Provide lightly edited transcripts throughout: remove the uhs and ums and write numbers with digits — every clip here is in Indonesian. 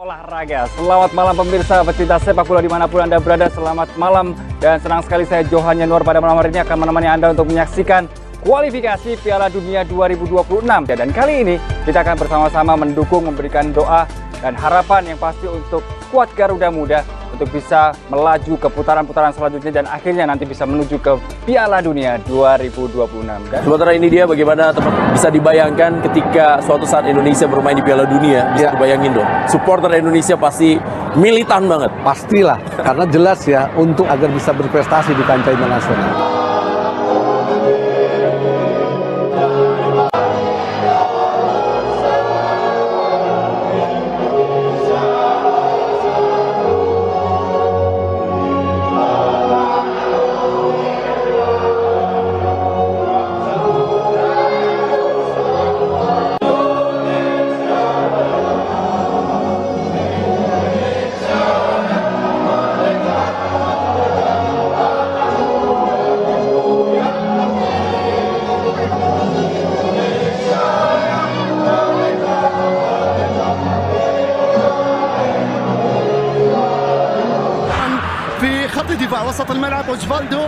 Olahraga. Selamat malam pemirsa pecinta sepak bola dimanapun Anda berada. Selamat malam dan senang sekali saya Johan Yanuar pada malam hari ini akan menemani Anda untuk menyaksikan kualifikasi Piala Dunia 2026. Dan kali ini kita akan bersama-sama mendukung, memberikan doa dan harapan yang pasti untuk skuad Garuda Muda untuk bisa melaju ke putaran-putaran selanjutnya dan akhirnya nanti bisa menuju ke Piala Dunia 2026. Dan sementara ini dia bagaimana bisa dibayangkan ketika suatu saat Indonesia bermain di Piala Dunia, bisa dibayangin dong. Supporter Indonesia pasti militan banget. Pastilah, karena jelas ya untuk agar bisa berprestasi di kancah internasional. خط دفاع وسط الملعب اوزفالدو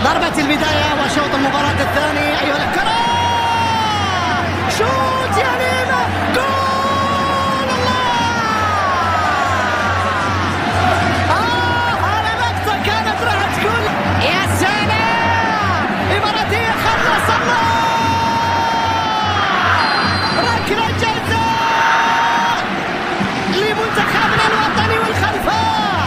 ضربة البداية وشوط المباراة الثاني. أيها الكرة شوت يا لينا، جول الله! على لقطة كانت راح تكون يا سلام، إماراتية خلص الله، ركلة جزاء لمنتخبنا الوطني والخلفاء.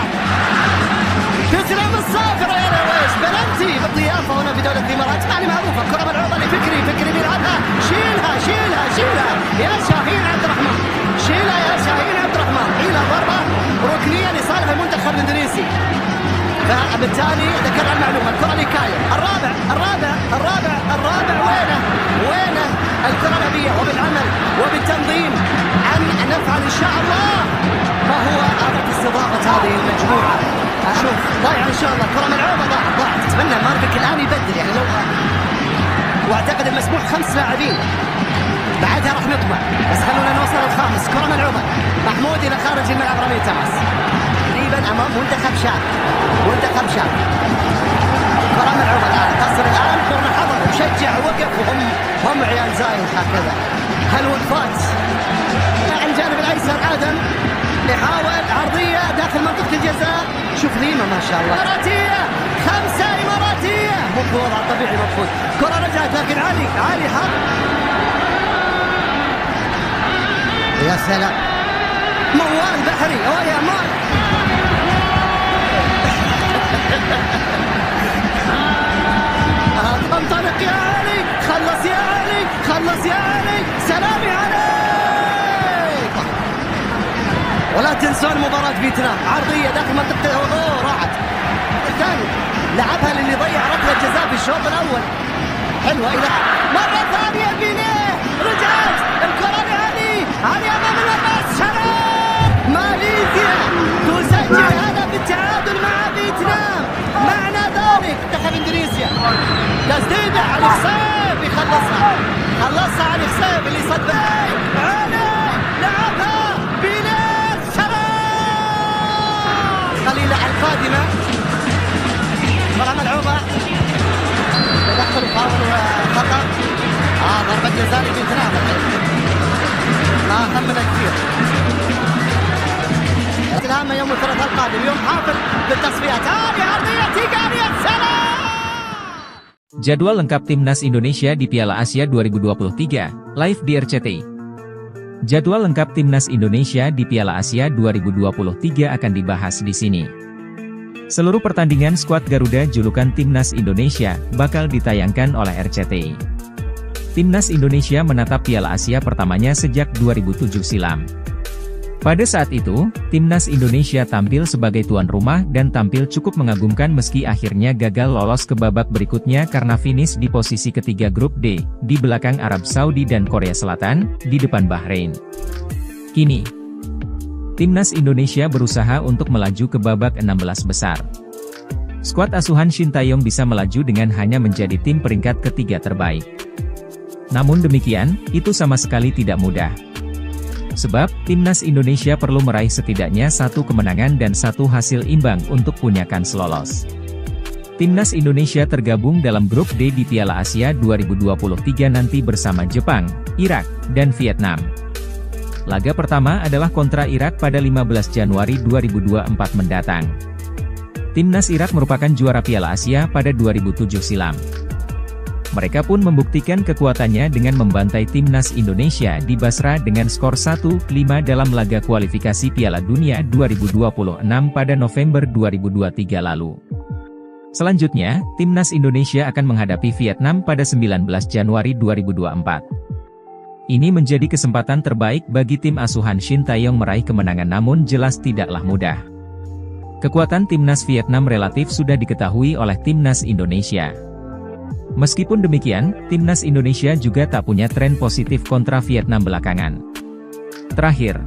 تسلم الصافرة يا رويش، بلنتي بالضيافة هنا في دولة الإمارات. يعني معروفة كرة ملعوبة لفكري، فكري بيلعبها، شيلها شيلها شيلها يا شاهين عبد الرحمن، شيلها يا شاهين عبد الرحمن. إلى ضربة ركنية لصالح المنتخب الإندونيسي. فبالتالي ذكرنا المعلومة، الكرة لكايو، الرابع وينه الكرة الأبية، وبالعمل وبالتنظيم أن نفعل إن شاء الله ما هو آلة استضافة هذه المجموعة اشوف ضايع ان شاء الله، كره ملعوبه ضاعت. اتمنى مارفيك الان يبدل يعني لو، واعتقد المسموح 5 لاعبين، بعدها راح نطمع. بس خلونا نوصل الخامس. كره ملعوبه، محمود الى خارج الملعب، رمي تماس تقريبا امام منتخب شاب. كره ملعوبه الان، تصل الان كره حضر، مشجع وقف، وهم عيال زايد هكذا. هل وقفات عن جانب الايسر ادم يحاول عرضيه داخل منطقه الجزاء. شوف ليما ما شاء الله، اماراتيه، 5 اماراتيه، مو بوضع طبيعي مفروض. كره رجعت لكن علي حط. يا سلام، موال بحري، يا مان. انطلق يا علي، خلص يا علي، سلامي عليك. ولا تنسون مباراة فيتنام، عرضية داخل منطقة، راحت الثاني، لعبها للي ضيع ركلة جزاء في الشوط الأول. حلوة إلى مرة ثانية بينيه، رجعت الكرة لعلي أمام المرمى. سلام، ماليزيا تسجل هدف التعادل مع فيتنام. معنى ذلك دخل إندونيسيا، تسديدة على الخصيب، يخلصها على الخصيب اللي صد علي، لعبها بينيه. سلام، قليلة على القادمة، كرة ملعوبة، تدخل فاول وخطأ. ضربة جزاء لفيتنام، ما همنا كثير. الهامة يوم الثلاثاء القادم، يوم حافل بالتصفيات. عرضية تيجارية. سلام. Jadwal lengkap Timnas Indonesia di Piala Asia 2023, live di RCTI. Jadwal lengkap Timnas Indonesia di Piala Asia 2023 akan dibahas di sini. Seluruh pertandingan skuad Garuda julukan Timnas Indonesia bakal ditayangkan oleh RCTI. Timnas Indonesia menatap Piala Asia pertamanya sejak 2007 silam. Pada saat itu, Timnas Indonesia tampil sebagai tuan rumah dan tampil cukup mengagumkan meski akhirnya gagal lolos ke babak berikutnya karena finish di posisi ketiga grup D, di belakang Arab Saudi dan Korea Selatan, di depan Bahrain. Kini, Timnas Indonesia berusaha untuk melaju ke babak 16 besar. Skuad asuhan Shin Tae-yong bisa melaju dengan hanya menjadi tim peringkat ketiga terbaik. Namun demikian, itu sama sekali tidak mudah. Sebab, Timnas Indonesia perlu meraih setidaknya 1 kemenangan dan 1 hasil imbang untuk punya kans lolos. Timnas Indonesia tergabung dalam grup D di Piala Asia 2023 nanti bersama Jepang, Irak, dan Vietnam. Laga pertama adalah kontra Irak pada 15 Januari 2024 mendatang. Timnas Irak merupakan juara Piala Asia pada 2007 silam. Mereka pun membuktikan kekuatannya dengan membantai Timnas Indonesia di Basra dengan skor 1-5 dalam laga kualifikasi Piala Dunia 2026 pada November 2023 lalu. Selanjutnya, Timnas Indonesia akan menghadapi Vietnam pada 19 Januari 2024. Ini menjadi kesempatan terbaik bagi tim asuhan Shin Tae-yong meraih kemenangan, namun jelas tidaklah mudah. Kekuatan Timnas Vietnam relatif sudah diketahui oleh Timnas Indonesia. Meskipun demikian, Timnas Indonesia juga tak punya tren positif kontra Vietnam belakangan. Terakhir,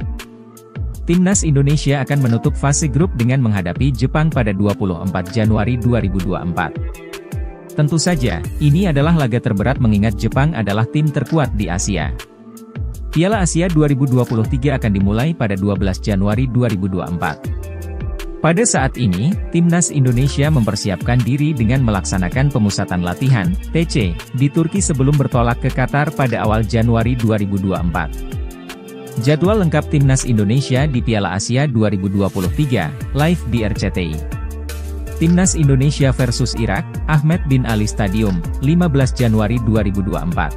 Timnas Indonesia akan menutup fase grup dengan menghadapi Jepang pada 24 Januari 2024. Tentu saja, ini adalah laga terberat mengingat Jepang adalah tim terkuat di Asia. Piala Asia 2023 akan dimulai pada 12 Januari 2024. Pada saat ini, Timnas Indonesia mempersiapkan diri dengan melaksanakan pemusatan latihan, TC, di Turki sebelum bertolak ke Qatar pada awal Januari 2024. Jadwal lengkap Timnas Indonesia di Piala Asia 2023, live di RCTI. Timnas Indonesia versus Irak, Ahmed bin Ali Stadium, 15 Januari 2024.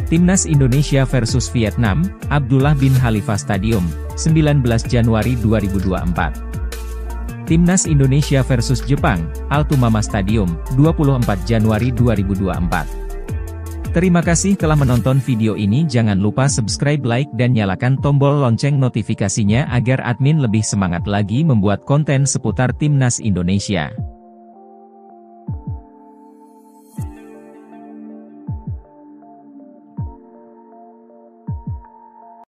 Timnas Indonesia versus Vietnam, Abdullah bin Khalifa Stadium, 19 Januari 2024. Timnas Indonesia versus Jepang, Altumama Stadium, 24 Januari 2024. Terima kasih telah menonton video ini. Jangan lupa subscribe, like, dan nyalakan tombol lonceng notifikasinya agar admin lebih semangat lagi membuat konten seputar Timnas Indonesia.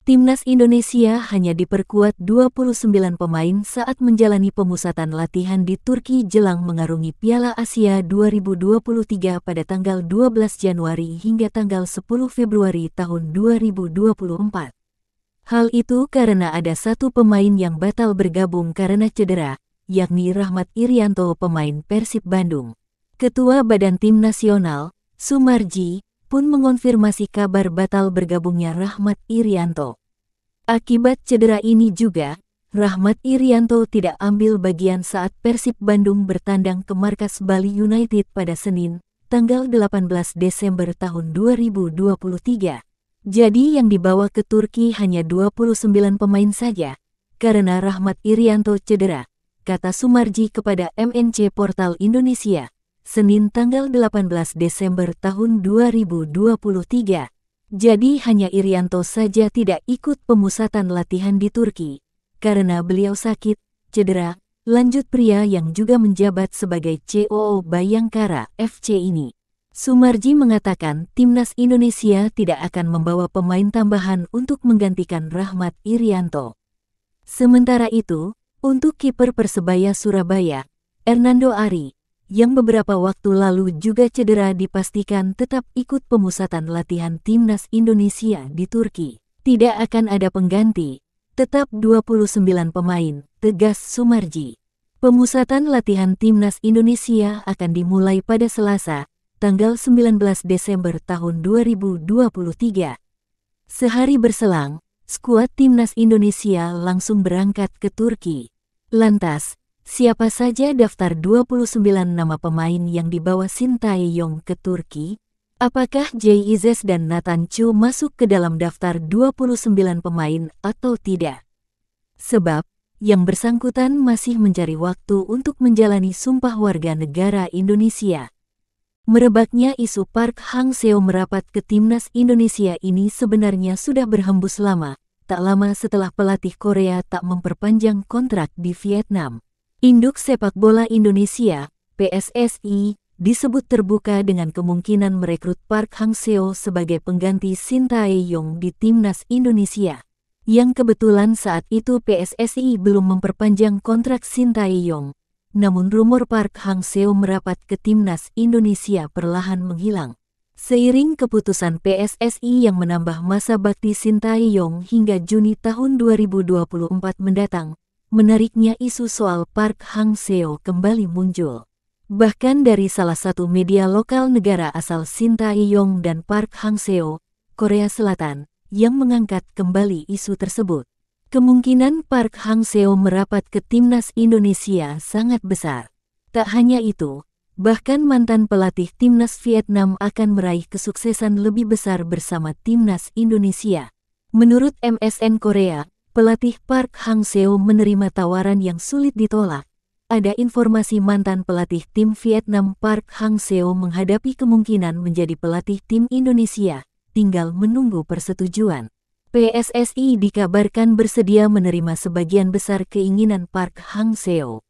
Timnas Indonesia hanya diperkuat 29 pemain saat menjalani pemusatan latihan di Turki jelang mengarungi Piala Asia 2023 pada tanggal 12 Januari hingga tanggal 10 Februari tahun 2024. Hal itu karena ada satu pemain yang batal bergabung karena cedera, yakni Rahmat Irianto, pemain Persib Bandung. Ketua Badan Tim Nasional, Sumarji, pun mengonfirmasi kabar batal bergabungnya Rahmat Irianto. Akibat cedera ini juga, Rahmat Irianto tidak ambil bagian saat Persib Bandung bertandang ke markas Bali United pada Senin, tanggal 18 Desember tahun 2023. Jadi yang dibawa ke Turki hanya 29 pemain saja, karena Rahmat Irianto cedera, kata Sumarji kepada MNC Portal Indonesia. Senin tanggal 18 Desember tahun 2023. Jadi hanya Irianto saja tidak ikut pemusatan latihan di Turki, karena beliau sakit, cedera, lanjut pria yang juga menjabat sebagai COO Bayangkara FC ini. Sumarji mengatakan Timnas Indonesia tidak akan membawa pemain tambahan untuk menggantikan Rahmat Irianto. Sementara itu, untuk kiper Persebaya Surabaya, Hernando Ari, yang beberapa waktu lalu juga cedera, dipastikan tetap ikut pemusatan latihan Timnas Indonesia di Turki. Tidak akan ada pengganti, tetap 29 pemain, tegas Sumarji. Pemusatan latihan Timnas Indonesia akan dimulai pada Selasa, tanggal 19 Desember tahun 2023. Sehari berselang, skuad Timnas Indonesia langsung berangkat ke Turki. Lantas, siapa saja daftar 29 nama pemain yang dibawa Sintayong ke Turki? Apakah Jay Izes dan Nathan Chu masuk ke dalam daftar 29 pemain atau tidak? Sebab, yang bersangkutan masih mencari waktu untuk menjalani sumpah warga negara Indonesia. Merebaknya isu Park Hang-seo merapat ke Timnas Indonesia ini sebenarnya sudah berhembus lama, tak lama setelah pelatih Korea tak memperpanjang kontrak di Vietnam. Induk Sepak Bola Indonesia, PSSI, disebut terbuka dengan kemungkinan merekrut Park Hang-seo sebagai pengganti Sintayong di Timnas Indonesia. Yang kebetulan saat itu PSSI belum memperpanjang kontrak Sintayong. Namun rumor Park Hang-seo merapat ke Timnas Indonesia perlahan menghilang. Seiring keputusan PSSI yang menambah masa bakti Sintayong hingga Juni tahun 2024 mendatang, menariknya isu soal Park Hang-seo kembali muncul. Bahkan dari salah satu media lokal negara asal Sintayong dan Park Hang-seo, Korea Selatan, yang mengangkat kembali isu tersebut. Kemungkinan Park Hang-seo merapat ke Timnas Indonesia sangat besar. Tak hanya itu, bahkan mantan pelatih Timnas Vietnam akan meraih kesuksesan lebih besar bersama Timnas Indonesia. Menurut MSN Korea, pelatih Park Hang-seo menerima tawaran yang sulit ditolak. Ada informasi mantan pelatih tim Vietnam Park Hang-seo menghadapi kemungkinan menjadi pelatih tim Indonesia, tinggal menunggu persetujuan. PSSI dikabarkan bersedia menerima sebagian besar keinginan Park Hang-seo.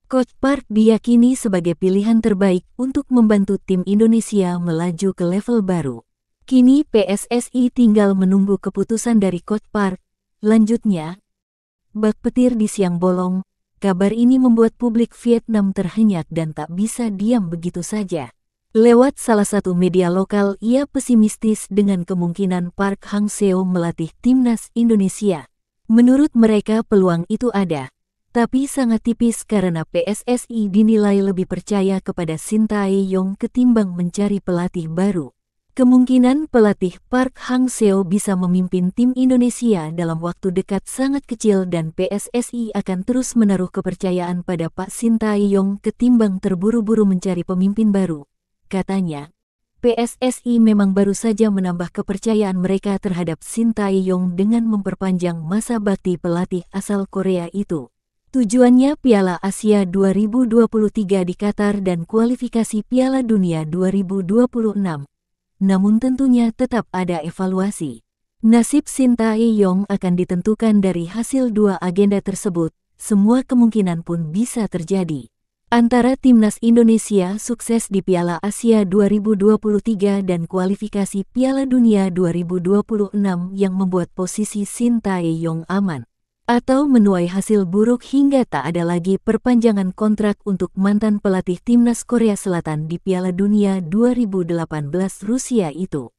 Coach Park diyakini sebagai pilihan terbaik untuk membantu tim Indonesia melaju ke level baru. Kini PSSI tinggal menunggu keputusan dari Coach Park. Lanjutnya, bak petir di siang bolong, kabar ini membuat publik Vietnam terhenyak dan tak bisa diam begitu saja. Lewat salah satu media lokal, ia pesimistis dengan kemungkinan Park Hang-seo melatih Timnas Indonesia. Menurut mereka peluang itu ada, tapi sangat tipis karena PSSI dinilai lebih percaya kepada Sintayong ketimbang mencari pelatih baru. Kemungkinan pelatih Park Hang-seo bisa memimpin tim Indonesia dalam waktu dekat sangat kecil dan PSSI akan terus menaruh kepercayaan pada Pak Sintayong ketimbang terburu-buru mencari pemimpin baru. Katanya, PSSI memang baru saja menambah kepercayaan mereka terhadap Sintayong dengan memperpanjang masa bakti pelatih asal Korea itu. Tujuannya Piala Asia 2023 di Qatar dan kualifikasi Piala Dunia 2026. Namun tentunya tetap ada evaluasi. Nasib Sintayong akan ditentukan dari hasil dua agenda tersebut, semua kemungkinan pun bisa terjadi. Antara timnas Indonesia sukses di Piala Asia 2023 dan kualifikasi Piala Dunia 2026 yang membuat posisi Shin Tae-yong aman, atau menuai hasil buruk hingga tak ada lagi perpanjangan kontrak untuk mantan pelatih timnas Korea Selatan di Piala Dunia 2018 Rusia itu.